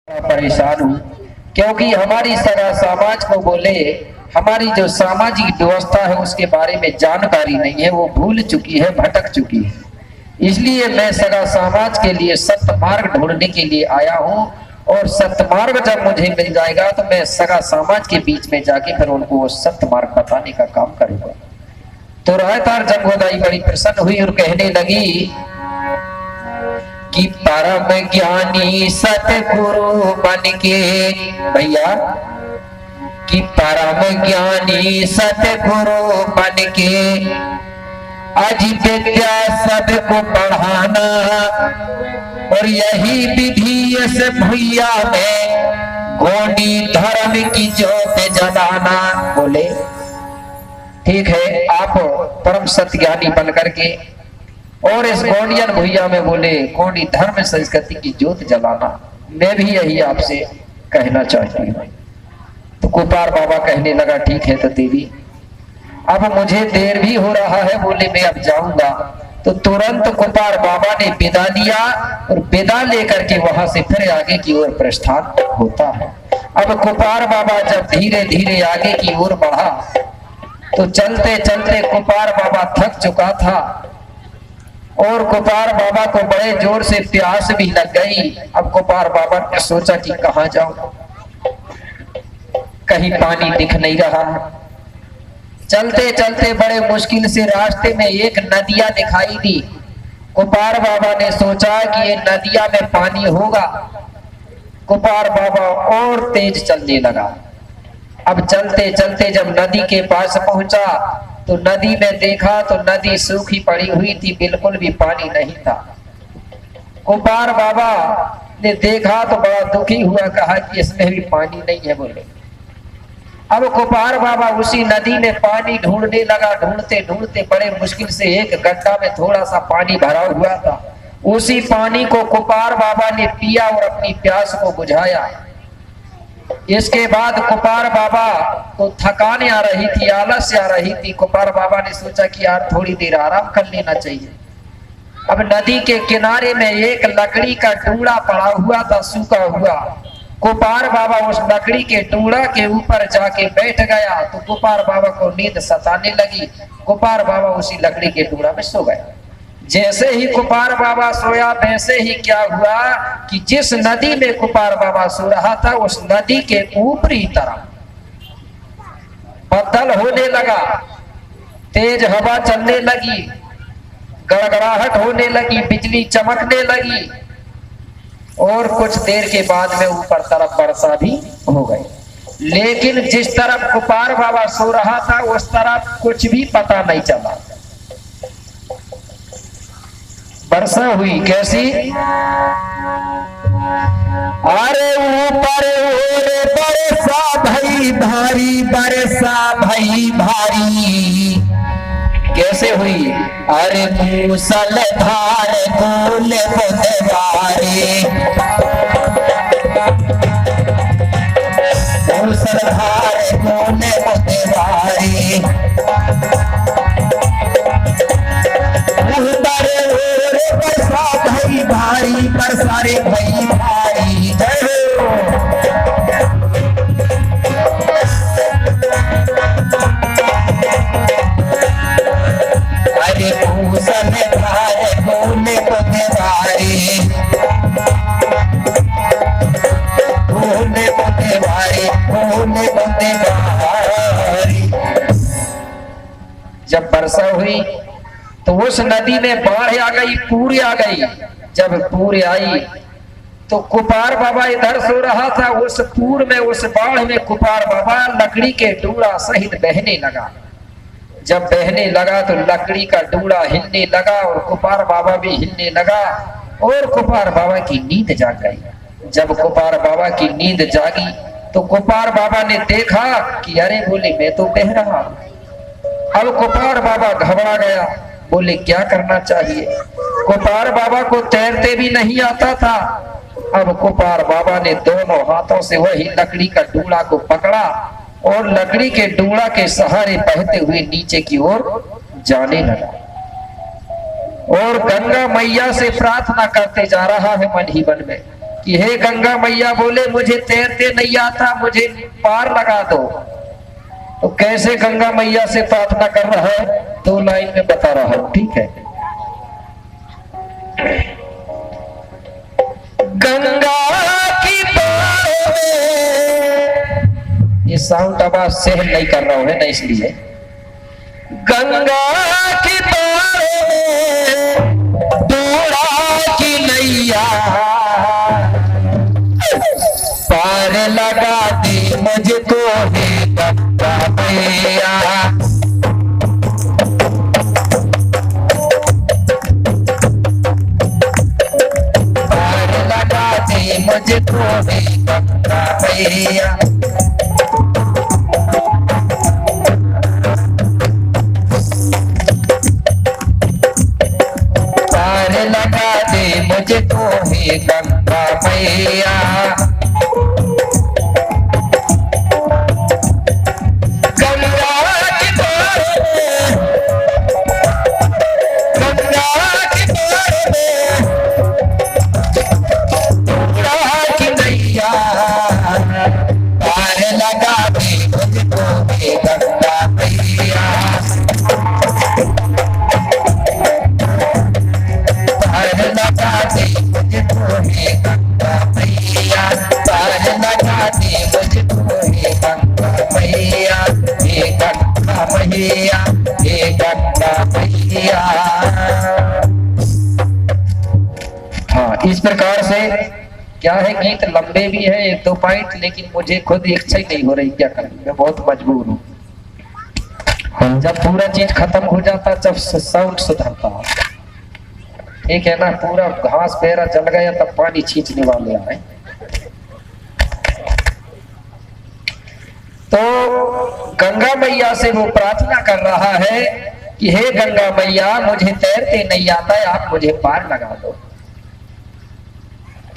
परेशान हूँ क्योंकि हमारी सारा समाज को बोले हमारी जो सामाजिक व्यवस्था है उसके बारे में जानकारी नहीं है, वो भूल चुकी है, भटक चुकी है। इसलिए मैं सगा समाज के लिए सत्य मार्ग ढूंढने के लिए आया हूँ और सत्य मार्ग जब मुझे मिल जाएगा तो मैं सगा समाज के बीच में जाके फिर उनको वो सत्य मार्ग बताने का काम करूंगा। तो रायतार जंगोदाई बड़ी प्रसन्न हुई और कहने लगी कि परम ज्ञानी सतगुरु बन के, भैया कि परम ज्ञानी सतगुरु बन के अज विद्या सबको पढ़ाना और यही विधि इस भैया में गोंडी धर्म की ज्योत जलाना। बोले ठीक है, आप परम सत्य ज्ञानी बन करके और इस गोंडियन भैया में बोले गोंडी धर्म संस्कृति की ज्योत जलाना। मैं भी यही आपसे कहना चाहती हूँ। तो कुपार बाबा कहने लगा ठीक है तो देवी, अब मुझे देर भी हो रहा है, बोले मैं अब जाऊंगा। तो तुरंत कुपार बाबा ने विदा लिया और विदा लेकर के वहां से फिर आगे की ओर प्रस्थान होता है। अब कुपार बाबा जब धीरे धीरे आगे की ओर बढ़ा तो चलते चलते कुपार बाबा थक चुका था और कुपार बाबा को बड़े जोर से प्यास भी लग गई। अब कुपार बाबा ने सोचा कि कहाँ जाऊं, कहीं पानी दिख नहीं रहा। चलते चलते बड़े मुश्किल से रास्ते में एक नदिया दिखाई दी। कुपार बाबा ने सोचा कि ये नदिया में पानी होगा। कुपार बाबा और तेज चलने लगा। अब चलते चलते जब नदी के पास पहुंचा तो नदी में देखा तो नदी सूखी पड़ी हुई थी, बिल्कुल भी पानी नहीं था। कुपार बाबा ने देखा तो बड़ा दुखी हुआ, कहा कि इसमें भी पानी नहीं है। बोले अब कुपार बाबा उसी नदी में पानी ढूंढने लगा। ढूंढते ढूंढते बड़े मुश्किल से एक गड्ढा में थोड़ा सा पानी भरा हुआ था। उसी पानी को कुपार बाबा ने पिया और अपनी प्यास को बुझाया। इसके बाद कुपार बाबा को थकान आ रही थी, आलस आ रही थी। कुपार बाबा ने सोचा कि यार थोड़ी देर आराम कर लेना चाहिए। अब नदी के किनारे में एक लकड़ी का टुकड़ा पड़ा हुआ था, सूखा हुआ। कुपार बाबा उस लकड़ी के टुकड़ा के ऊपर जाके बैठ गया तो कुपार बाबा को नींद सताने लगी। कुपार बाबा उसी लकड़ी के टुकड़ा में सो गए। जैसे ही कुपार बाबा सोया वैसे ही क्या हुआ कि जिस नदी में कुपार बाबा सो रहा था उस नदी के ऊपरी तरफ बदल होने लगा, तेज हवा चलने लगी, गड़गड़ाहट होने लगी, बिजली चमकने लगी और कुछ देर के बाद में ऊपर तरफ वर्षा भी हो गई। लेकिन जिस तरफ कुपार बाबा सो रहा था उस तरफ कुछ भी पता नहीं चला। वर्षा हुई कैसी, अरे ऊपर ओरे बरसा भई भारी, बरसा भई भारी। कैसे हुई, अरे मूसलधार बूंद बुधवारे, मूसलधार बूंद बुधवारे। बरसा भई भारी, बरसा रे भई भारी। अरे मूसलधार बूंद बुधवारे, बूंद बुधवारे, बूंद बुधवारे। जब वर्षा हुई तो उस नदी में बाढ़ आ गई, पूर आ गई। जब पूर आई तो कुपार बाबा इधर सो रहा था, उस पूर में उस बाढ़ में कुपार बाबा लकड़ी के टुकड़ा सहित बहने लगा। जब बहने लगा तो लकड़ी का टुकड़ा हिलने लगा और कुपार बाबा भी हिलने लगा और कुपार बाबा की नींद जाग गई। जब कुपार बाबा की नींद जागी तो कुपार बाबा ने देखा कि अरे बोले मैं तो बह रहा हूं। अब कुपार बाबा घबरा गया, बोले क्या करना चाहिए। कुपार बाबा को तैरते भी नहीं आता था। अब कुपार बाबा ने दोनों हाथों से वही लकड़ी का टुकड़ा को पकड़ा और लकड़ी के टुकड़ा के सहारे बहते हुए नीचे की ओर जाने लगा। और गंगा मैया से प्रार्थना करते जा रहा है मन ही मन में कि हे गंगा मैया, बोले मुझे तैरते नहीं आता, मुझे पार लगा दो। तो कैसे गंगा मैया से प्रार्थना कर रहा है, 2 लाइन में बता रहा हूं, ठीक है। गंगा की पार में, ये साउंड आवाज सहन नहीं कर रहा हूं ना, इसलिए गंगा की पार में दूड़ा की नैया, पार लगा दी मुझको हे गंगा मैया। पार लगा दी मुझको हे गंगा मैया। पार लगा दे मुझको हे गंगा मैया। हाँ, इस प्रकार से क्या है, गीत लंबे भी है 1-2 पॉइंट, लेकिन मुझे खुद इच्छा ही नहीं हो रही, क्या करूं, मैं बहुत मजबूर हूँ। जब पूरा चीज खत्म हो जाता, जब साउंड सुधरता, ठीक है ना, पूरा घास पेरा जल गया, तब पानी खींचने वाले आए। तो गंगा मैया से वो प्रार्थना कर रहा है कि हे गंगा मैया, मुझे तैरते नहीं आता है, आप मुझे पार लगा दो।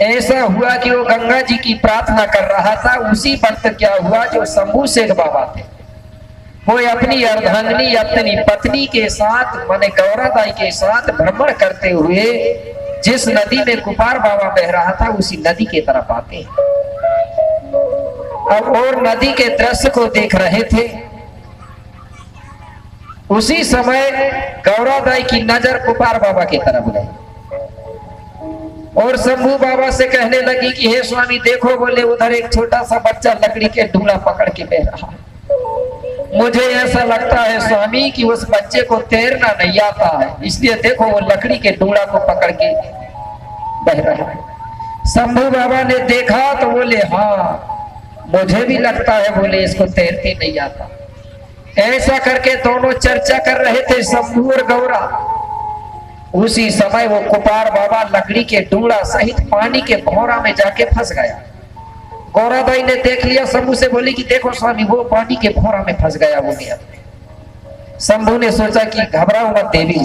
ऐसा हुआ कि वो गंगा जी की प्रार्थना कर रहा था, उसी वक्त क्या हुआ, जो शंभू शेख बाबा थे, वो अपनी अर्धांगिनी, अपनी पत्नी के साथ, माने गौरादाई के साथ भ्रमण करते हुए जिस नदी में कुपार बाबा बह रहा था, उसी नदी के तरफ आते हैं। अब और नदी के दृश्य को देख रहे थे। उसी समय गौरादाई की नजर कुपार बाबा की तरफ गई और शंभू बाबा से कहने लगी कि हे स्वामी देखो, बोले उधर एक छोटा सा बच्चा लकड़ी के डूला पकड़ के बह रहा है। मुझे ऐसा लगता है स्वामी कि उस बच्चे को तैरना नहीं आता है, इसलिए देखो वो लकड़ी के डूला को पकड़ के बह रहा है। शंभू बाबा ने देखा तो बोले हाँ, मुझे भी लगता है, बोले इसको तैरते नहीं आता। ऐसा करके दोनों चर्चा कर रहे थे, शंभू और गौरा। उसी समय वो कुपार बाबा लकड़ी के डूला सहित पानी के भौरा में जाके फंस गया। गौराबाई ने देख लिया, शंभू से बोली कि देखो स्वामी, वो पानी के भौरा में फंस गया। वो गया। शंभू ने सोचा कि घबराओ मत देवी,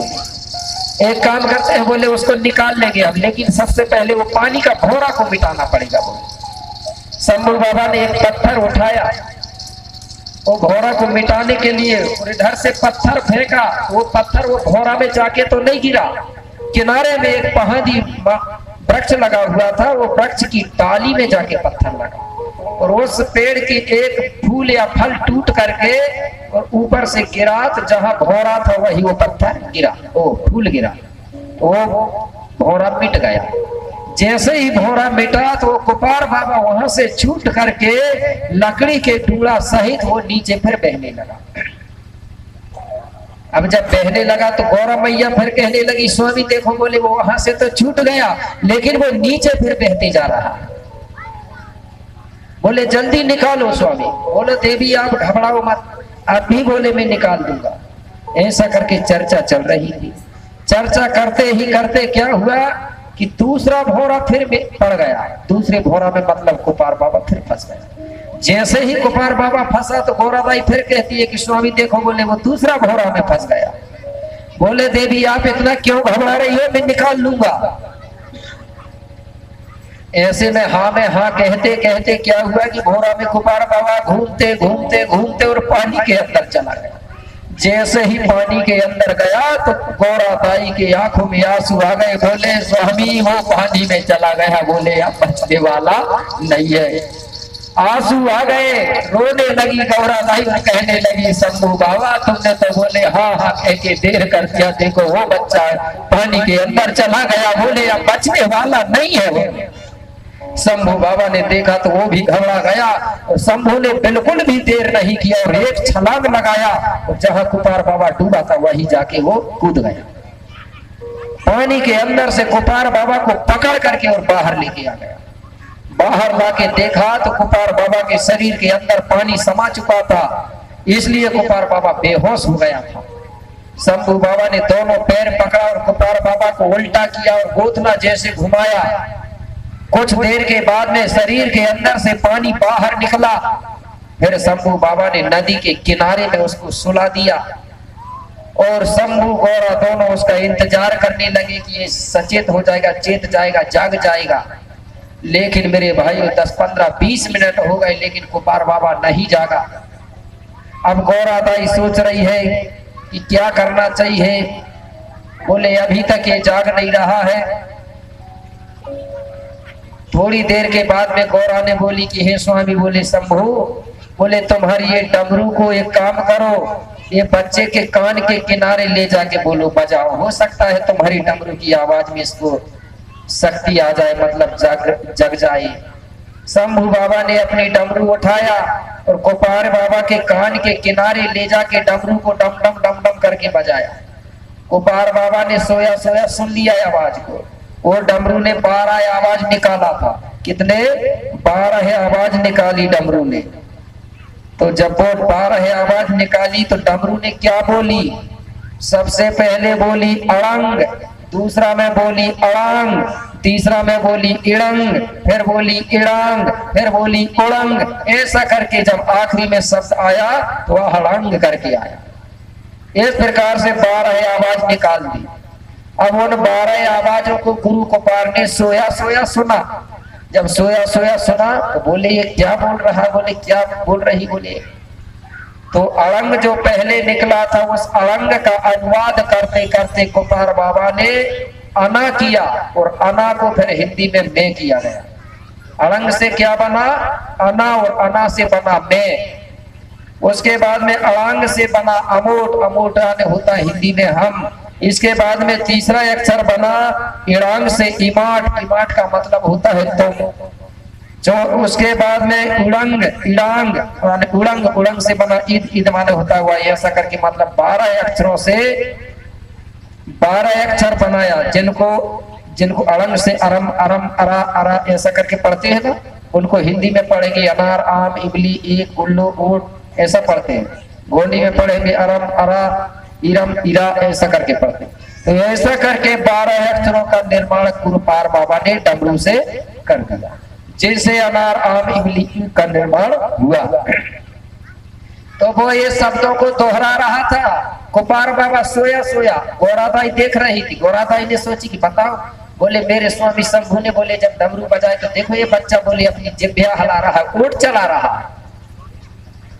एक काम करते हैं, बोले उसको निकाल लेंगे अब, लेकिन सबसे पहले वो पानी का भौरा को मिटाना पड़ेगा। बोले शंभू बाबा ने एक पत्थर उठाया, वो भौरा को मिटाने के लिए और इधर से पत्थर फेंका। वो पत्थर वो भौरा में जाके तो नहीं गिरा, किनारे में एक पहाड़ी वृक्ष लगा हुआ था, वो वृक्ष की टाली में जाके पत्थर लगा और उस पेड़ की एक फूल या फल टूट करके और ऊपर से गिरा, तो जहां भौरा था वही वो पत्थर गिरा, वो फूल गिरा, वो भौरा मिट गया। जैसे ही भौरा मिटा तो कुपार बाबा वहां से छूट करके लकड़ी के टुकड़ा सहित वो नीचे फिर बहने लगा। अब जब बहने लगा तो गौरा मैया फिर कहने लगी, स्वामी देखो, बोले वो वहां से तो छूट गया, लेकिन वो नीचे फिर बहते जा रहा। बोले जल्दी निकालो स्वामी। बोले देवी आप घबराओ मत, आप भी बोले मैं निकाल दूंगा। ऐसा करके चर्चा चल रही थी। चर्चा करते ही करते क्या हुआ कि दूसरा भौरा फिर पड़ गया। दूसरे भौरा में मतलब कुपार बाबा फिर फंस गया। जैसे ही कुपार बाबा फंसा तो गौराबाई फिर कहती है कि स्वामी देखो, बोले वो दूसरा भौरा में फंस गया। बोले देवी आप इतना क्यों घबरा रही हो, मैं निकाल लूंगा। ऐसे में हाँ कहते कहते क्या हुआ कि भौरा में कुपार बाबा घूमते घूमते घूमते और पानी के अंदर चला गया। जैसे ही पानी के अंदर गया तो गौरा ताई के आंखों में आंसू आ गए। बोले स्वामी वो पानी में चला गया, बोले अब बचने वाला नहीं है। आंसू आ गए, रोने लगी गौरा ताई, कहने लगी शंभू बाबा तुमने तो बोले हाँ हाँ कह के देर कर दिया, देखो वो बच्चा पानी के अंदर चला गया, बोले अब बचने वाला नहीं है वो। शंभू बाबा ने देखा तो वो भी घबरा गया और शंभू ने बिल्कुल भी देर नहीं किया और एक छलांग लगाया और जहां कुपार बाबा डूबा था वहीं जाके वो कूद गया। पानी के अंदर से कुपार बाबा को पकड़ करके और बाहर लेके आ गया। बाहर लाके देखा तो कुपार बाबा के शरीर के अंदर पानी समा चुका था, इसलिए कुपार बाबा बेहोश हो गया था। शंभू बाबा ने दोनों पैर पकड़ा और कुपार बाबा को उल्टा किया और गोथला जैसे घुमाया। कुछ देर के बाद में शरीर के अंदर से पानी बाहर निकला। फिर शंभू बाबा ने नदी के किनारे में उसको सुला दिया और शंभू गौरा दोनों उसका इंतजार करने लगे कि ये सचेत हो जाएगा, चेत जाएगा, जाग जाएगा। लेकिन मेरे भाइयों 10, 15, 20 मिनट हो गए लेकिन कुपार बाबा नहीं जागा। अब गौरा दाई सोच रही है कि क्या करना चाहिए। बोले अभी तक ये जाग नहीं रहा है। थोड़ी देर के बाद में गौरा ने बोली कि हे स्वामी, बोले शंभू, बोले तुम्हारी ये डमरू को एक काम करो, ये बच्चे के कान के किनारे ले जाके बोलो, बजाओ, हो सकता है तुम्हारी डमरू की आवाज में इसको शक्ति आ जाए, मतलब जग जाए। शंभू बाबा ने अपनी डमरू उठाया और कुपार बाबा के कान के किनारे ले जाके डमरू को डम डम डम डम करके बजाया। कुपार बाबा ने सोया सोया सुन लिया आवाज को और डमरू ने 12 आवाज निकाला था। कितने? 12 आवाज निकाली डमरू ने। तो जब वो 12 आवाज निकाली तो डमरू ने क्या बोली? सबसे पहले बोली अड़ंग, दूसरा में बोली अड़ंग, तीसरा में बोली इड़ंग, फिर बोली इड़ंग, फिर बोली उड़ंग। ऐसा करके जब आखिरी में शब्द आया तो वह हड़ंग करके आया। इस प्रकार से 12 आवाज निकाल दी। अब उन 12 आवाजों को गुरु कुपार ने सोया सोया सुना। जब सोया सोया सुना तो बोले ये क्या बोल रहा? बोले क्या बोल रही? बोले तो अड़ंग जो पहले निकला था उस अड़ंग का अनुवाद करते करते कुपार बाबा ने अना किया और अना को फिर हिंदी में मैं किया गया। अड़ंग से क्या बना? अना, और अना से बना मैं। उसके बाद में अड़ंग से बना अमोट, अमोट होता हिंदी में हम। इसके बाद में तीसरा अक्षर बना इड़ांग से इमाट, इमाट का मतलब होता है तुम। जो उसके बाद में उड़ंग, इड़ांग, उड़ंग, उड़ंग से बना ईद, ईद माने होता हुआ। ऐसा करके मतलब 12 अक्षरों से 12 अक्षर बनाया, जिनको अड़ंग से अरम, अरम, अरा, अरा ऐसा करके पढ़ते हैं ना, उनको हिंदी में पढ़ेंगे अनार, आम, इबली, एक, गुल्लो, ऊट, ऐसा पढ़ते हैं। गोंडी में पढ़ेंगे अरम, अरा, इरम, इरा, ऐसा करके पढ़ते। तो ऐसा करके 12 अक्षरों का निर्माण कुपार बाबा ने डमरू से कर दिया, जिनसे अनार, आम, इमली का निर्माण हुआ। तो वो ये शब्दों को दोहरा रहा था। कुपार बाबा सोया सोया, गौरादाई देख रही थी। गौरादाई ने सोची कि बताओ, बोले मेरे स्वामी शंभू ने बोले जब डमरू बजाए तो देखो ये बच्चा बोले अपनी जिभ्या हिला रहा है, ऊँट चला रहा है।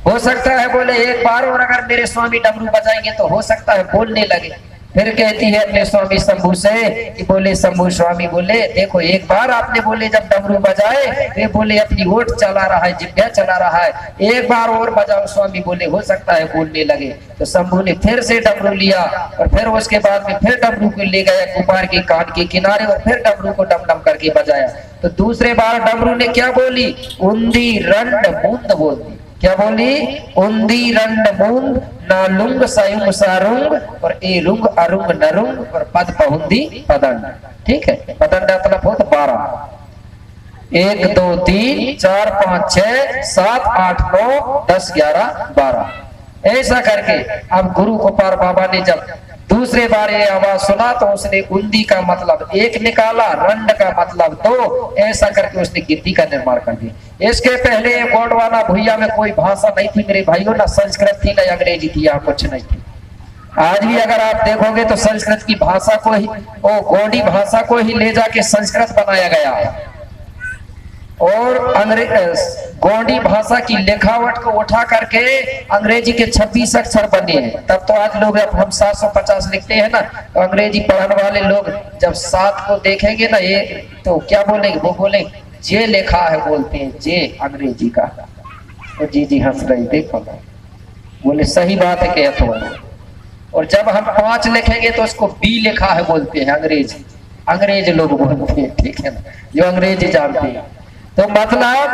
हो सकता है बोले एक बार और अगर मेरे स्वामी डमरू बजाएंगे तो हो सकता है बोलने लगे। फिर कहती है अपने स्वामी शंभू से कि बोले शंभू स्वामी बोले देखो एक बार आपने बोले जब डमरू बजाए वे बोले अपनी ओट चला रहा है, जिभ्या चला रहा है, एक बार और बजाओ स्वामी बोले हो सकता है बोलने लगे। तो शंभू ने फिर से डमरू लिया और फिर उसके बाद में फिर डमरू को ले गया कुपार के कान के किनारे और फिर डमरू को डम डम करके बजाया। तो दूसरे बार डमरू ने क्या बोली? उंदी रंड बूंद बोल दी। क्या बोली? उंदी रंड बूंद, नालुंग सयुंग सारुंग और ए रुंग अरुंग नरुंग और पद पहुंदी पदंड। ठीक है, पदंड मतलब हो तो 12। 1 2 3 4 5 6 7 8 9 10 11 12 ऐसा करके अब गुरु कुपार बाबा ने जब दूसरे बार ये आवाज सुना तो उसने उंदी का मतलब 1 निकाला, रंड का मतलब 2, ऐसा करके उसने गिद्दी का निर्माण कर दिया। इसके पहले गोंडवाना भुइया में कोई भाषा नहीं थी मेरे भाइयों, ना संस्कृत थी ना अंग्रेजी थी, यहाँ कुछ नहीं थी। आज भी अगर आप देखोगे तो संस्कृत की भाषा को ही, वो गोंडी भाषा को ही ले जाके संस्कृत बनाया गया है। और गोंडी भाषा की लिखावट को उठा करके अंग्रेजी के 26 अक्षर बने हैं। तब तो आज लोग, अब हम 750 लिखते हैं ना, तो अंग्रेजी पढ़ने वाले लोग जब 7 को देखेंगे ना, ये तो क्या बोलेंगे, वो बोलेंगे जे लिखा है, बोलते हैं जे अंग्रेजी का। तो जी हंस रही, देखो ना, बोले सही बात है कहते हो। और जब हम 5 लिखेंगे तो उसको बी लिखा है बोलते हैं अंग्रेज लोग बोलते हैं, ठीक है ना, जो अंग्रेजी जानते हैं। तो मतलब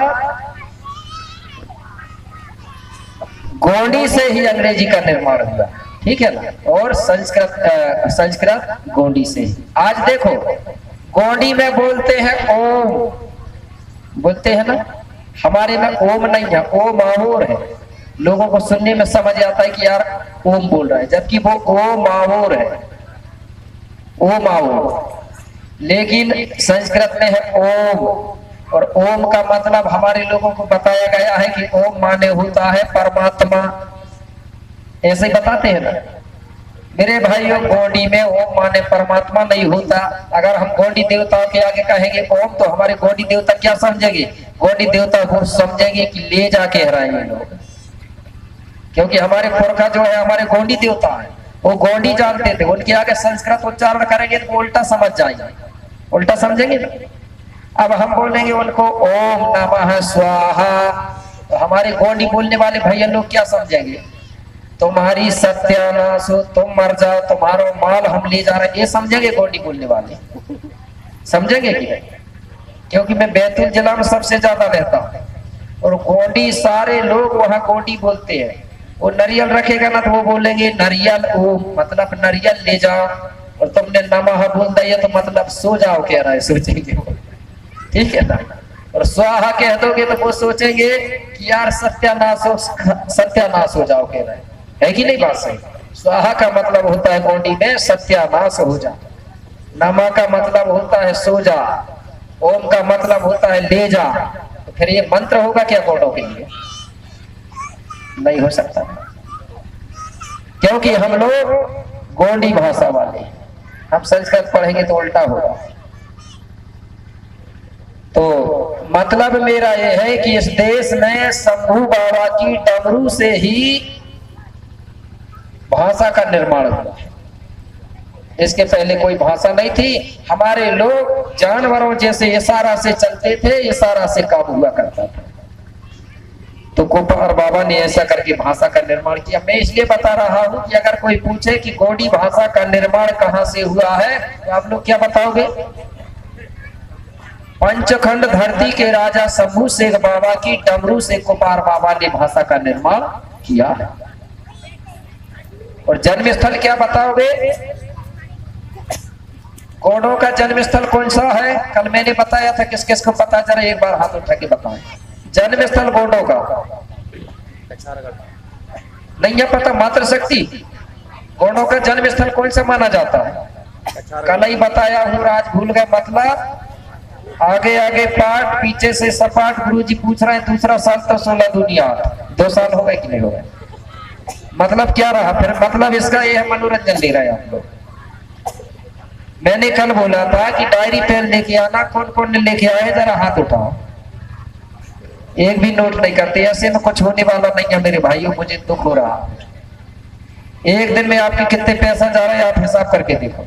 गोंडी से ही अंग्रेजी का निर्माण हुआ, ठीक है ना, और संस्कृत गोंडी से ही। आज देखो गोंडी में बोलते हैं ओम, बोलते हैं ना, हमारे में ओम नहीं है, ओम आहोर है। लोगों को सुनने में समझ आता है कि यार ओम बोल रहा है, जबकि वो ओम आहोर है, ओम आहोर। लेकिन संस्कृत में है ओम, और ओम का मतलब हमारे लोगों को बताया गया है कि ओम माने होता है परमात्मा, ऐसे ही बताते हैं ना मेरे भाइयों। गोंडी में ओम माने परमात्मा नहीं होता। अगर हम गोंडी देवताओं के आगे कहेंगे ओम, तो हमारे गोंडी देवता क्या समझेंगे? गोंडी देवता वो समझेंगे कि ले जाके हराएंगे लोग, क्योंकि हमारे पुरखा जो है हमारे गोंडी देवता है, वो गोंडी जानते थे। उनके आगे संस्कृत उच्चारण करेंगे तो उल्टा समझ जाएंगे, उल्टा समझेंगे ना। अब हम बोलेंगे उनको ओम नमः स्वाहा, तो हमारे गोंडी बोलने वाले भैया लोग क्या समझेंगे? तुम्हारी सत्यानाश हो, तुम मर जाओ, तुम्हारा माल हम ले जा रहे हैं, ये समझेंगे गोंडी बोलने वाले, समझेंगे कि नहीं? क्योंकि मैं बैतूल जिला में सबसे ज्यादा रहता हूँ, और गोंडी सारे लोग वहाँ गोंडी बोलते हैं। वो नरियल रखेगा ना तो वो बोलेंगे नरियल ओम, मतलब नरियल ले जाओ, और तुमने नमः बोल दिया तो मतलब सो जाओ कह रहा है, सोचेंगे वो, ठीक है ना। और स्वाहा कह दोगे तो वो सोचेंगे कि यार सत्यानाश हो जाओ कह रहा है कि नहीं? बात सही। स्वाहा का मतलब होता है गोंडी में सत्यानाश हो जा, नमा का मतलब होता है सो जा, ओम का मतलब होता है ले जा। तो फिर ये मंत्र होगा क्या गोंडों के लिए? नहीं हो सकता, क्योंकि हम लोग गोंडी भाषा वाले, हम संस्कृत पढ़ेंगे तो उल्टा होगा। तो मतलब मेरा यह है कि इस देश में शंभू बाबा की डमरू से ही भाषा का निर्माण हुआ, इसके पहले कोई भाषा नहीं थी। हमारे लोग जानवरों जैसे इशारा से चलते थे, इशारा से काम हुआ करता था। तो गोपाल बाबा ने ऐसा करके भाषा का निर्माण किया। मैं इसलिए बता रहा हूं कि अगर कोई पूछे कि गोंडी भाषा का निर्माण कहां से हुआ है, तो आप लोग क्या बताओगे? पंचखंड धरती के राजा शंभू शेख बाबा की डमरू से गोपाल बाबा ने भाषा का निर्माण किया। और जन्म स्थल क्या बताओगे? गोंडों का जन्म स्थल कौन सा है? कल मैंने बताया था, किस किस को पता, जरा एक बार हाथ उठा के बताएं। जन्म स्थल गोंडों का नहीं है पता? मातृशक्ति गोंडों का जन्म स्थल कौन सा माना जाता है? कल ही बताया हूँ, आज भूल गए। मतलब आगे आगे पाठ, पीछे से सपाट। गुरुजी पूछ रहे हैं दूसरा साल तो 16 दुनिया, 2 साल हो गए कि नहीं हो गए? मतलब क्या रहा फिर? मतलब इसका ये है मनोरंजन ले रहे हैं आप लोग। मैंने कल बोला था कि डायरी पेन लेके आना, कौन कौन ने लेके आए जरा हाथ उठाओ। एक भी नोट नहीं करते, ऐसे में कुछ होने वाला नहीं है मेरे भाइयों, मुझे दुख हो रहा। एक दिन में आपके कितने पैसा जा रहे हैं आप हिसाब करके देखो।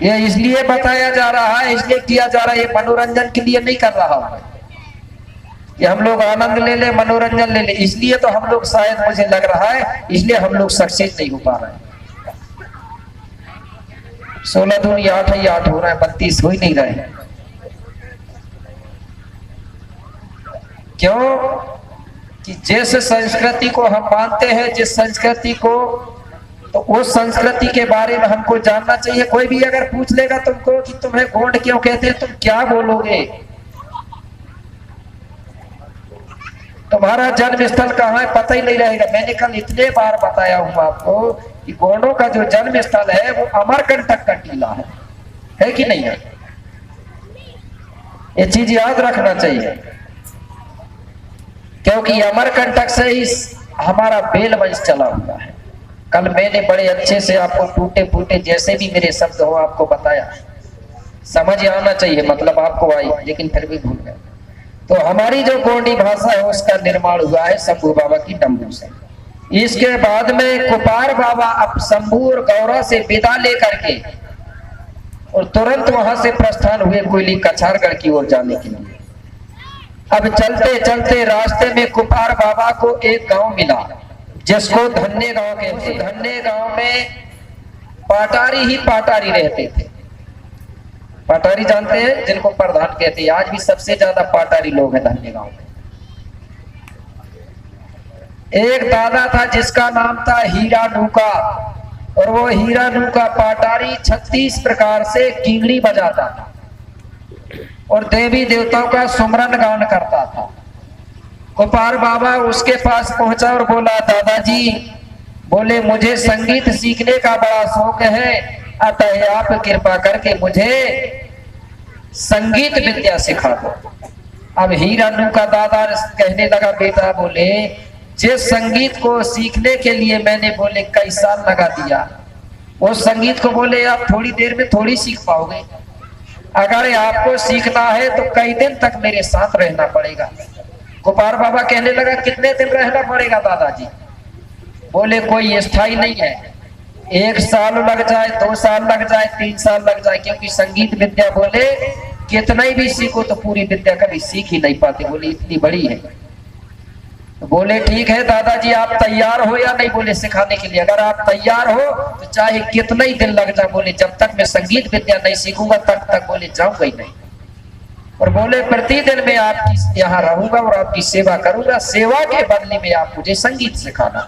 ये इसलिए बताया जा रहा है, इसलिए किया जा रहा है, ये मनोरंजन के लिए नहीं कर रहा हूं कि हम लोग आनंद ले ले, मनोरंजन ले ले। इसलिए तो हम लोग, शायद मुझे लग रहा है, इसलिए हम लोग सक्सेस नहीं हो पा रहे हैं। 16 दूनी 8 ही 8 हो रहा है, 32 हो ही नहीं रहे। क्यों? कि जिस संस्कृति को हम मानते हैं, जिस संस्कृति को, तो उस संस्कृति के बारे में हमको जानना चाहिए। कोई भी अगर पूछ लेगा तुमको कि तुम्हें गोंड क्यों कहते हैं, तुम क्या बोलोगे? तुम्हारा जन्म स्थल कहाँ है पता ही नहीं रहेगा। मैंने कल इतने बार बताया हूं आपको कि गोंडों का जो जन्म स्थल है वो अमरकंटक का टीला है कि नहीं है? ये चीज याद रखना चाहिए, क्योंकि अमरकंटक से ही हमारा बेल वंश चला हुआ है। कल मैंने बड़े अच्छे से आपको टूटे फूटे जैसे भी मेरे शब्द हो आपको बताया। समझ आना चाहिए, मतलब आपको आई, लेकिन फिर भी भूल गए। तो हमारी जो गोंडी भाषा है उसका निर्माण हुआ है शंभू बाबा की डमरू से। इसके बाद में कुपार बाबा अब शंभू और गौरा से विदा लेकर के और तुरंत वहां से प्रस्थान हुए कोयली कछारगढ़ की ओर जाने के लिए। अब चलते चलते रास्ते में कुपार बाबा को एक गांव मिला जिसको धन्य गांव कहते। धन्य गांव में पाटारी ही पाटारी रहते थे। पाटारी जानते हैं, जिनको प्रधान कहते हैं। आज भी सबसे ज्यादा पाटारी लोग हैं धन्य गांव में। एक दादा था जिसका नाम था हीरा नूका, और वो हीरा नूका पाटारी 36 प्रकार से कींगड़ी बजाता था और देवी देवताओं का सुमरन गान करता था। कुपार बाबा उसके पास पहुंचा और बोला, दादाजी, बोले मुझे संगीत सीखने का बड़ा शौक है, अतः आप कृपा करके मुझे संगीत विद्या सिखा दो। अब हीरा नूका दादा कहने लगा, बेटा, बोले जिस संगीत को सीखने के लिए मैंने बोले कई साल लगा दिया, उस संगीत को बोले आप थोड़ी देर में थोड़ी सीख पाओगे। अगर आपको सीखना है तो कई दिन तक मेरे साथ रहना पड़ेगा। कुपार बाबा कहने लगा, कितने दिन रहना पड़ेगा दादाजी? बोले कोई स्थाई नहीं है, 1 साल लग जाए, 2 साल लग जाए, 3 साल लग जाए, क्योंकि संगीत विद्या बोले कितना ही भी सीखो तो पूरी विद्या कभी सीख ही नहीं पाते, बोले इतनी बड़ी है। तो बोले ठीक है दादाजी, आप तैयार हो या नहीं? बोले सिखाने के लिए अगर आप तैयार हो तो चाहे कितना ही दिन लग जाए, बोले जब तक मैं संगीत विद्या नहीं सीखूंगा तब तक बोले जाऊंगा ही नहीं। और बोले प्रतिदिन मैं आपकी यहाँ रहूंगा और आपकी सेवा करूंगा, सेवा के बदले में आप मुझे संगीत सिखाना।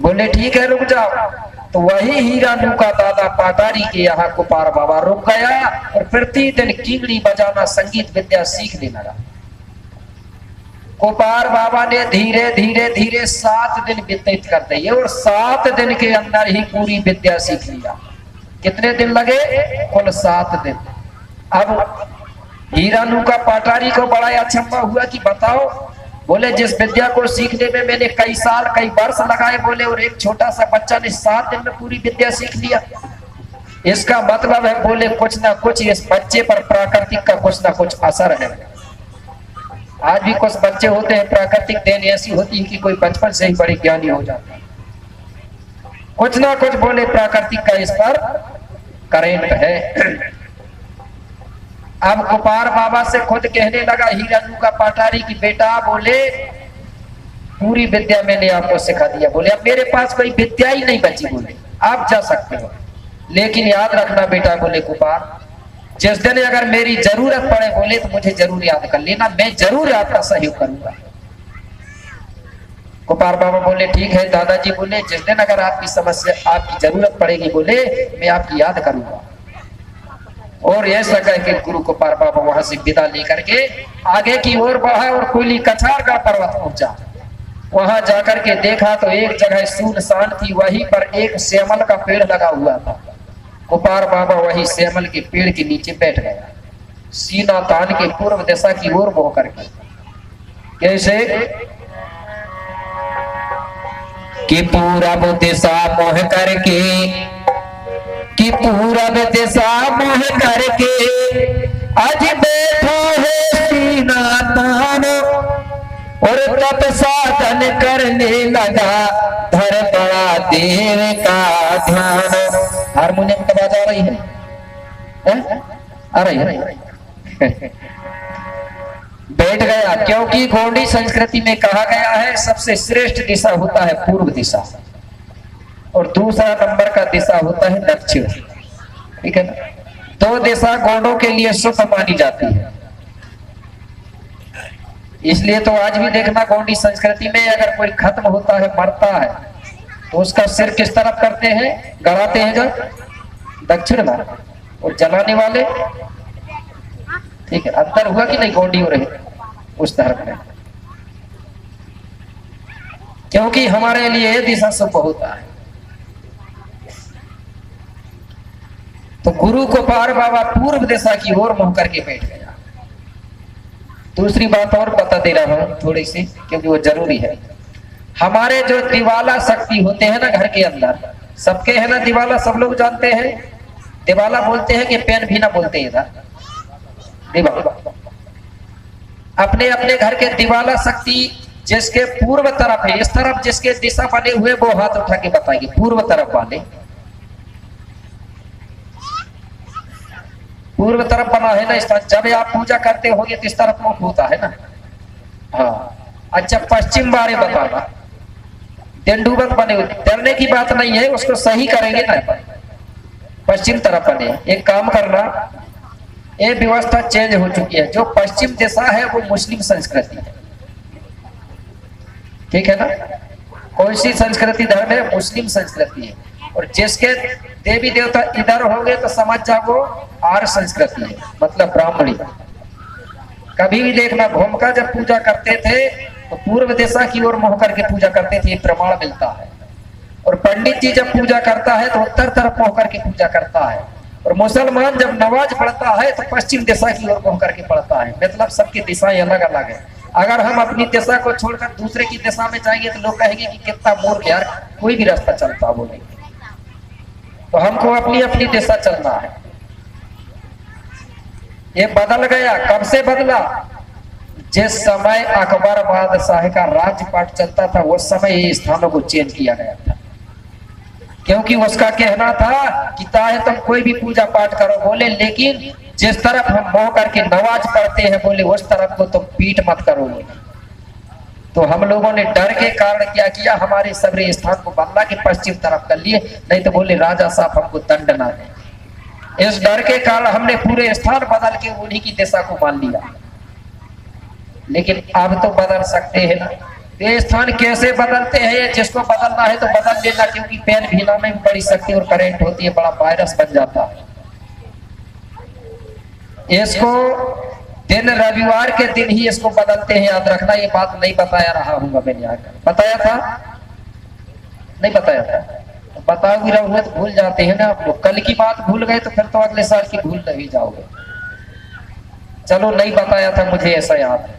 बोले ठीक है, रुक जाओ। तो वही हीरा नूका दादा पाटारी के यहाँ कुपार बाबा रुक गया और प्रतिदिन कींगड़ी बजाना संगीत विद्या सीखने लगा। कुपार बाबा ने धीरे धीरे धीरे 7 दिन व्यतीत कर दिए और 7 दिन के अंदर ही पूरी विद्या सीख लिया। कितने दिन लगे? कुल 7 दिन। अब हीरा नूका पाटारी को बड़ा अचंभा हुआ कि बताओ, बोले जिस विद्या को सीखने में मैंने कई साल कई वर्ष लगाए, बोले और एक छोटा सा बच्चा ने 7 दिन में पूरी विद्या सीख लिया। इसका मतलब है बोले कुछ ना कुछ इस बच्चे पर प्राकृतिक का कुछ ना कुछ असर है। आज भी कुछ बच्चे होते हैं, प्राकृतिक देन ऐसी होती है कि कोई बचपन से ही बड़े ज्ञानी हो जाता है। कुछ ना कुछ बोले प्राकृतिक का इस पर करेंट है। अब कुपार बाबा से खुद कहने लगा हीरा नूका पाटारी की, बेटा, बोले पूरी विद्या मैंने आपको सिखा दिया, बोले अब मेरे पास कोई विद्या ही नहीं बची, बोले आप जा सकते हो, लेकिन याद रखना बेटा, बोले कुपार, जिस दिन अगर मेरी जरूरत पड़े, बोले तो मुझे जरूर याद कर लेना, मैं जरूर आपका सहयोग करूंगा। कुपार बाबा बोले ठीक है दादाजी, बोले जिस दिन अगर आपकी समस्या आपकी जरूरत पड़ेगी, बोले मैं आपकी याद करूंगा। और ऐसा कह के गुरु कुपार बाबा वहां से विदा लेकर के आगे की ओर बढ़ा और कोयली कछारगढ़ पर्वत पहुंचा। वहां जाकर के देखा तो एक जगह सुनसान थी, वहीं पर एक श्यामल का पेड़ लगा हुआ था। कुपार बाबा वही श्यामल के पेड़ के नीचे बैठ गया, सीना तान के पूर्व दिशा की ओर मोह करके। कैसे कि पूरब दिशा मोह करके, कि पूरब दिशा मोह करके आज बैठा है सीना तान, और तप साधन करने लगा धर बड़ा देव का ध्यान। हारमोनियम की आवाज आ रही है? आ रही है। बैठ गया, क्योंकि गोंडी संस्कृति में कहा गया है सबसे श्रेष्ठ दिशा होता है पूर्व दिशा और दूसरा नंबर का दिशा होता है दक्षिण। ठीक है ना? 2 दिशा गोंडों के लिए शुभ मानी जाती है। इसलिए तो आज भी देखना गोंडी संस्कृति में अगर कोई खत्म होता है, मरता है, तो उसका सिर किस तरफ करते हैं? गड़ाते हैं जब दक्षिण में, और जलाने वाले, ठीक है, अंतर हुआ कि नहीं? गोंडी हो रहे उस तरफ में, क्योंकि हमारे लिए दिशा शुभ होता है। तो गुरु कुपार बाबा पूर्व दिशा की ओर मुंह करके बैठ गया। दूसरी बात और बता दे रहा हूं थोड़ी सी, क्योंकि वो जरूरी है। हमारे जो दिवाला शक्ति होते हैं ना घर के अंदर, सबके है ना दिवाला, सब लोग जानते हैं दिवाला बोलते हैं कि पेन भी ना बोलते हैं इधर? दिवाला। अपने अपने घर के दिवाला शक्ति जिसके पूर्व तरफ है, इस तरफ जिसके दिशा बने हुए वो हाथ उठा के बताइए, पूर्व तरफ वाले। पूर्व तरफ बना है ना इस तरफ, जब आप पूजा करते होगे तो इस तरफ मुख होता है ना। हाँ अच्छा, पश्चिम बारे बताना। तेंदुबत बने हुए, डरने की बात नहीं है, उसको सही करेंगे ना। पश्चिम तरफ बने। एक काम करना, ये व्यवस्था चेंज हो चुकी है। जो पश्चिम दिशा है वो मुस्लिम संस्कृति है, ठीक है ना। कौन सी संस्कृति धर्म है? मुस्लिम संस्कृति है। और जिसके देवी देवता इधर होंगे तो समझ जाओ आर्य संस्कृति है, मतलब ब्राह्मणी। कभी भी देखना, भूमिका जब पूजा करते थे तो पूर्व दिशा की ओर मुंह करके पूजा करते थे, प्रमाण मिलता है। और पंडित जी जब पूजा करता है तो उत्तर तरफ मुंह करके पूजा करता है। और मुसलमान जब नमाज पढ़ता है तो पश्चिम दिशा की ओर मुंह करके पढ़ता है। मतलब सबकी दिशाएं अलग अलग है। अगर हम अपनी दिशा को छोड़कर दूसरे की दिशा में जाएंगे तो लोग कहेंगे कि कितना मूर्ख यार, कोई भी रास्ता चलता बोलेंगे। तो हमको अपनी अपनी दिशा चलना है। ये बदल गया। कब से बदला? जिस समय अकबर बादशाह का राज्य पाठ चलता था उस समय ये स्थानों को चेंज किया गया था, क्योंकि उसका कहना था कि चाहे तुम कोई भी पूजा पाठ करो बोले, लेकिन जिस तरफ हम मुंह करके नमाज पढ़ते हैं बोले उस तरफ को तुम पीठ मत करो बोले। तो हम लोगों ने डर के कारण क्या किया, हमारे सबरे स्थान को बदला के पश्चिम तरफ कर लिए, नहीं तो बोले राजा साहब हमको दंड ना दे। इस डर के कारण हमने पूरे स्थान बदल के उन्हीं की दिशा को मान लिया। लेकिन अब तो बदल सकते हैं ना। ये स्थान कैसे बदलते हैं? जिसको बदलना है तो बदल लेना, क्योंकि पेन भीना में भी बड़ी शक्ति और करंट होती है, बड़ा वायरस बन जाता है। इसको दिन रविवार के दिन ही इसको बदलते हैं, याद रखना। ये बात नहीं बताया रहा हूँ मैंने आकर, बताया था? नहीं बताया था? तो बता भी रहा हूँ तो भूल जाते हैं ना आप लोग। कल की बात भूल गए तो फिर तो अगले साल की भूल नहीं जाओगे। चलो नहीं बताया था, मुझे ऐसा याद है।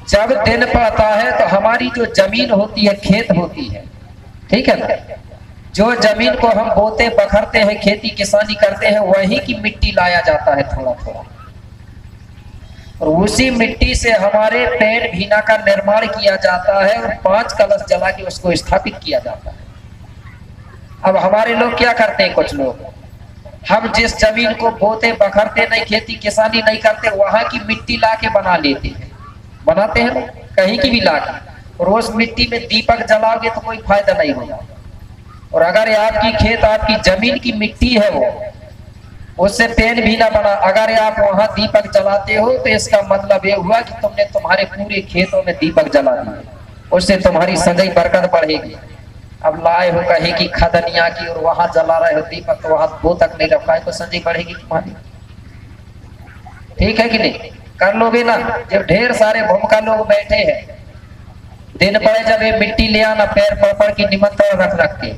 जब दिन पड़ता है तो हमारी जो जमीन होती है, खेत होती है, ठीक है ना, जो जमीन को हम बोते बखरते हैं, खेती किसानी करते हैं, वही की मिट्टी लाया जाता है थोड़ा थोड़ा, और उसी मिट्टी से हमारे पेड़ भीना का निर्माण किया जाता है और 5 कलश जला के उसको स्थापित किया जाता है। अब हमारे लोग क्या करते हैं, कुछ लोग, हम जिस जमीन को बोते बखरते नहीं, खेती किसानी नहीं करते, वहां की मिट्टी ला के बना लेते हैं, बनाते हैं ना, कहीं की भी ला के, और उस मिट्टी में दीपक जलाओगे तो कोई फायदा नहीं होगा। और अगर आपकी खेत आपकी जमीन की मिट्टी है वो, उससे पेन भी ना बना, अगर आप वहां दीपक जलाते हो तो इसका मतलब ये हुआ कि तुमने तुम्हारे पूरे खेतों में दीपक जला दिए, उससे तुम्हारी सदैई बरकत बढ़ेगी। अब लाए हो कहीं की खदनिया की और वहां जला रहे हो दीपक, तो वहां वो तक नहीं रखा है तो सदैई बढ़ेगी तुम्हारी। ठीक है कि नहीं? कर लोगे ना? जब ढेर सारे भूमिका लोग बैठे हैं, दिन पड़े जब ये मिट्टी ले आना पैर पड़ की निमंत्रण रख रख के,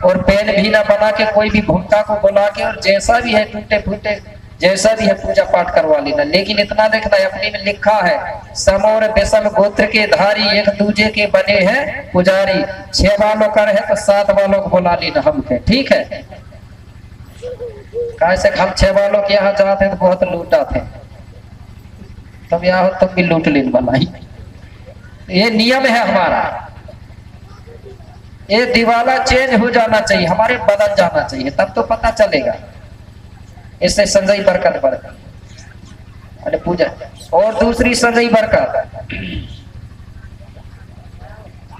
और पेन भी ना बना के कोई भी भूमिका को बुला के, और जैसा भी है टूटे फूटे जैसा भी है पूजा पाठ करवा लेना। लेकिन इतना देखना, अपनी में लिखा है सम और विषम गोत्र के धारी, एक दूजे के बने हैं पुजारी, 6 वालों कर है तो 7 वालों को बुला लेना हमके, ठीक है? कैसे हम 6 वालों के यहाँ जाते हैं तो बहुत लूटा थे, तुम यहाँ हो तुम भी लूट लेन बनाई। ये नियम है हमारा। ये दिवाला चेंज हो जाना चाहिए, हमारे बदल जाना चाहिए, तब तो पता चलेगा। इससे संजय बरकत बढ़ती है। अरे पूजा और दूसरी संजय बरकत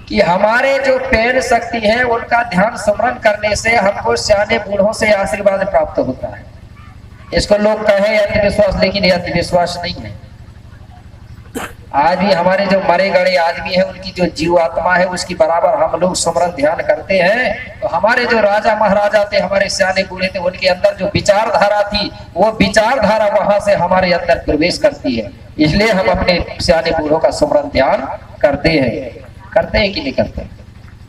कि हमारे जो पेड़ शक्ति है उनका ध्यान स्मरण करने से हमको सियाने बूढ़ों से आशीर्वाद प्राप्त होता है। इसको लोग कहे अंधविश्वास, लेकिन यह अंधविश्वास नहीं है। आज भी हमारे जो मरे गड़े आदमी है उनकी जो जीव आत्मा है उसकी बराबर हम लोग सुमरन ध्यान करते हैं। तो हमारे जो राजा महाराजा थे, हमारे सियाने बूढ़े थे, उनके अंदर जो विचारधारा थी वो विचारधारा वहां से हमारे अंदर प्रवेश करती है। इसलिए हम अपने सियाने बूढ़ों का सुमरन ध्यान करते हैं कि नहीं करते?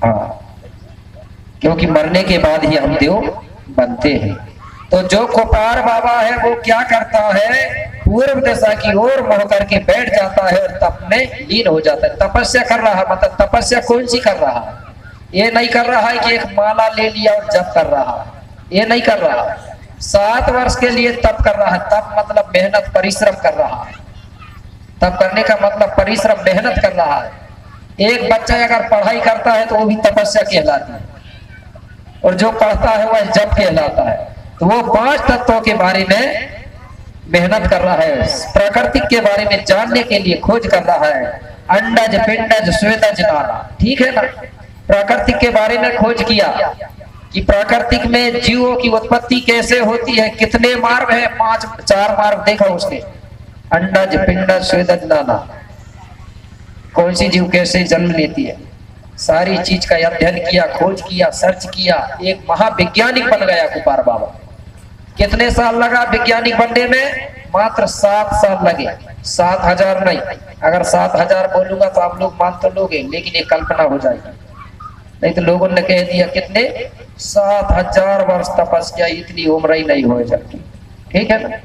हाँ, क्योंकि मरने के बाद ही हम देव बनते हैं। तो जो कोपार बाबा है वो क्या करता है, पूर्व दिशा की ओर मुंह करके बैठ जाता है और तप में लीन हो जाता है। तपस्या कर रहा, मतलब तपस्या कौन सी कर रहा है? ये नहीं कर रहा है कि एक माला ले लिया और जप कर रहा है, ये नहीं कर रहा है। 7 वर्ष के लिए तप कर रहा है। तप मतलब मेहनत परिश्रम कर रहा है। तप करने का मतलब परिश्रम मेहनत कर रहा है। एक बच्चा अगर पढ़ाई करता है तो वो भी तपस्या कहलाती है, और जो पढ़ता है वह जप कहलाता है। तो वो 5 तत्वों के बारे में मेहनत कर रहा है, प्रकृति के बारे में जानने के लिए खोज कर रहा है। अंडज पिंडज स्वेदज नाना, ठीक है ना। प्रकृति के बारे में खोज किया कि प्राकृतिक में जीवों की उत्पत्ति कैसे होती है, कितने मार्ग है, 4 मार्ग देखा उसने। अंडज पिंडज स्वेदज नाना, कौन सी जीव कैसे जन्म लेती है, सारी चीज का अध्ययन किया, खोज किया, सर्च किया। एक महाविज्ञानिक बन गया कुपार बाबा। कितने साल लगा वैज्ञानिक बनने में? मात्र 7 साल लगे। 7000 नहीं, अगर 7000 बोलूंगा तो आप लोग मान तो लोगे, लेकिन ये कल्पना हो जाएगी। नहीं तो लोगों ने कह दिया कितने 7000 वर्ष तपस्या, इतनी उम्र ही नहीं हो जाती, ठीक है ना।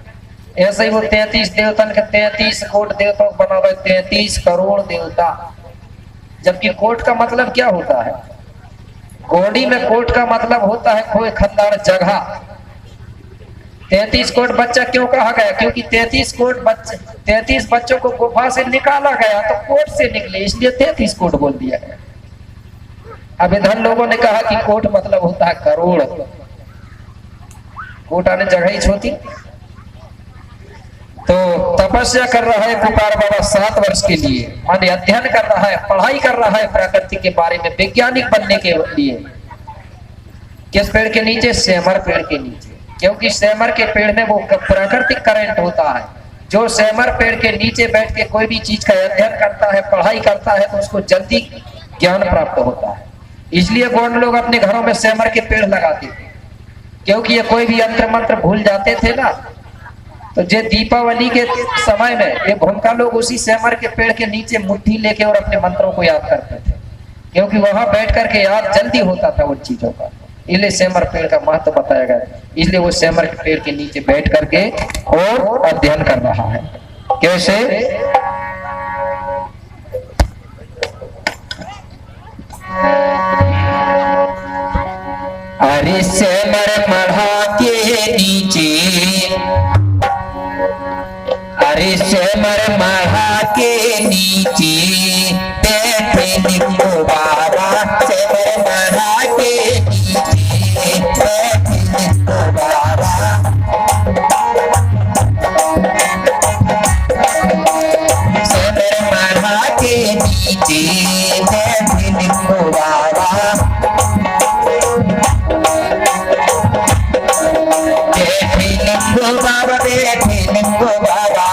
ऐसे ही वो 33 देवतन के 33 कोट देवताओं को बना हुआ, 33 करोड़ देवता। जबकि कोट का मतलब क्या होता है? कौड़ी में कोट का मतलब होता है कोई खंडार जगह। 33 कोट बच्चा क्यों कहा गया? क्योंकि 33 बच्चों को गुफा से निकाला गया तो कोट से निकले, इसलिए 33 कोट बोल दिया गया। अब इधर लोगों ने कहा कि कोट मतलब होता है करोड़। कोट आने जगह ही छोटी। तो तपस्या कर रहा है कुपार बाबा 7 वर्ष के लिए, माने अध्ययन कर रहा है, पढ़ाई कर रहा है प्रकृति के बारे में, वैज्ञानिक बनने के लिए। किस पेड़ के नीचे? सेमर पेड़ के नीचे। क्योंकि सेमर के पेड़ में वो प्राकृतिक करंट होता है। जो सेमर पेड़ के नीचे बैठ के कोई भी चीज का अध्ययन करता है, पढ़ाई करता है, तो उसको जल्दी ज्ञान प्राप्त होता है। इसलिए गौड़ लोग अपने घरों में सेमर के पेड़ लगाते थे, क्योंकि ये कोई भी यंत्र मंत्र भूल जाते थे ना, तो जे दीपावली के समय में ये भूमका लोग उसी सेमर के पेड़ के नीचे मुट्ठी लेके और अपने मंत्रों को याद करते थे, क्योंकि वहां बैठ करके याद जल्दी होता था उन चीजों का। इसलिए सेमर पेड़ का महत्व बताया गया। इसलिए वो सेमर के पेड़ के नीचे बैठ करके और अध्ययन कर रहा है। कैसे? अरे सेमर मढ़ा के नीचे, अरे सेमर मढ़ा के नीचे बैठे निको बाबा। सेमर मढ़ा के नीचे बैठे निको बाबा। सेमर मढ़ा के नीचे बैठे निको बाबा। बैठे निको बाबा, बैठे निको बाबा,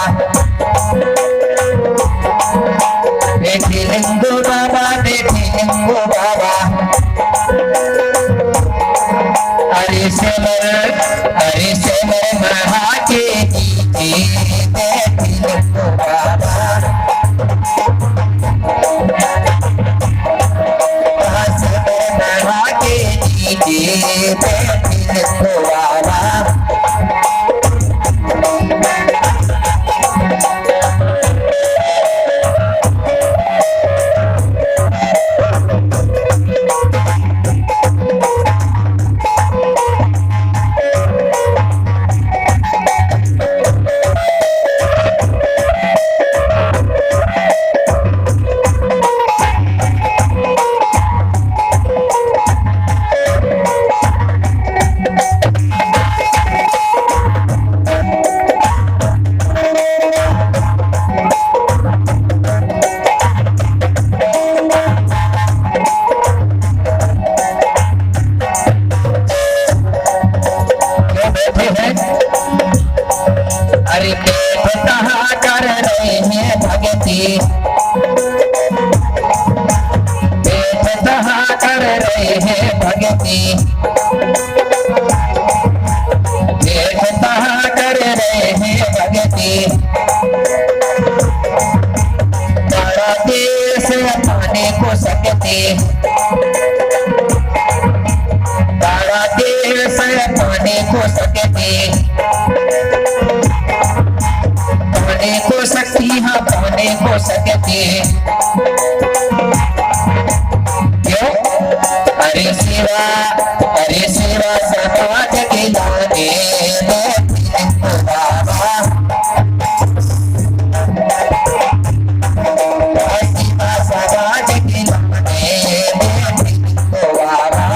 बैठे निको बाबा, बैठे निको बाबा। अरे सेमर मढ़ा के नीचे बैठे निको बाबा। सेमर मढ़ा के नीचे बैठे निको बाबा। अरे कहाँ कर रहे हैं भगती, कहाँ कर रहे हैं भगती, कहाँ कर रहे हैं भगती। बड़ा देश पाने को सकते, बड़ा देश पाने को सकते, पाने को सकती, हाँ पाने को सकते। क्यों? सेवा, अरे सेवा समाज के लाने बाबा, सेवा समाज के लाने बाबा।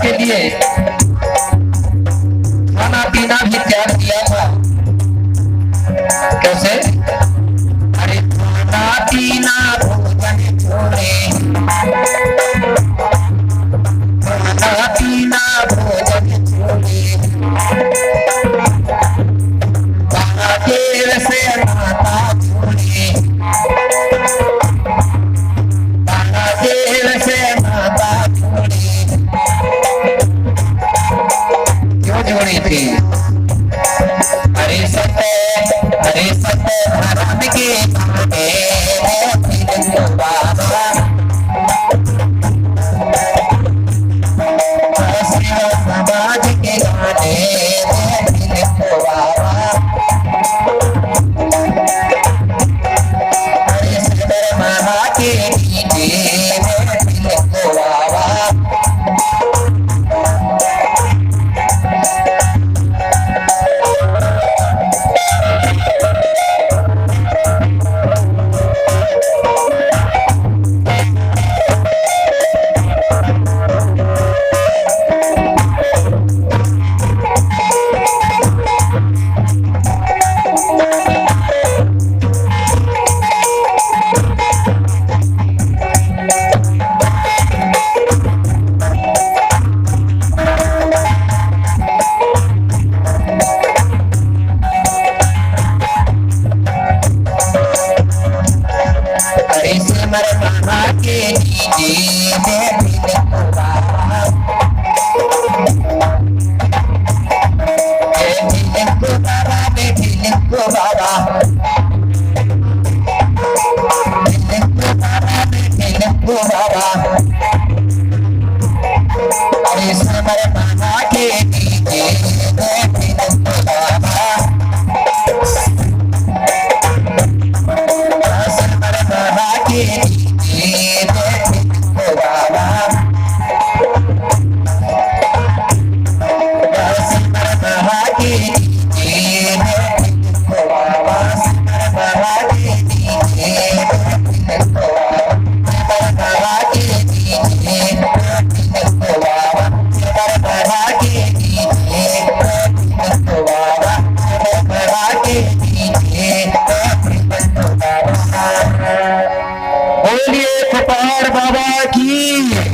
के लिए खाना पीना भी त्याग दिया था। कैसे? अरे खाना पीना भोजन छोड़े, खाना पीना भोजन छोड़े, महादेव से नाता छोड़े, महादेव से नाता छोड़े। क्यों जोड़ी थी? अरे सत्य धर्म के बाबा, समाज के गाने बाबा, अरे सुंदर महा के बाबा। बोलिए गोपाल बाबा की।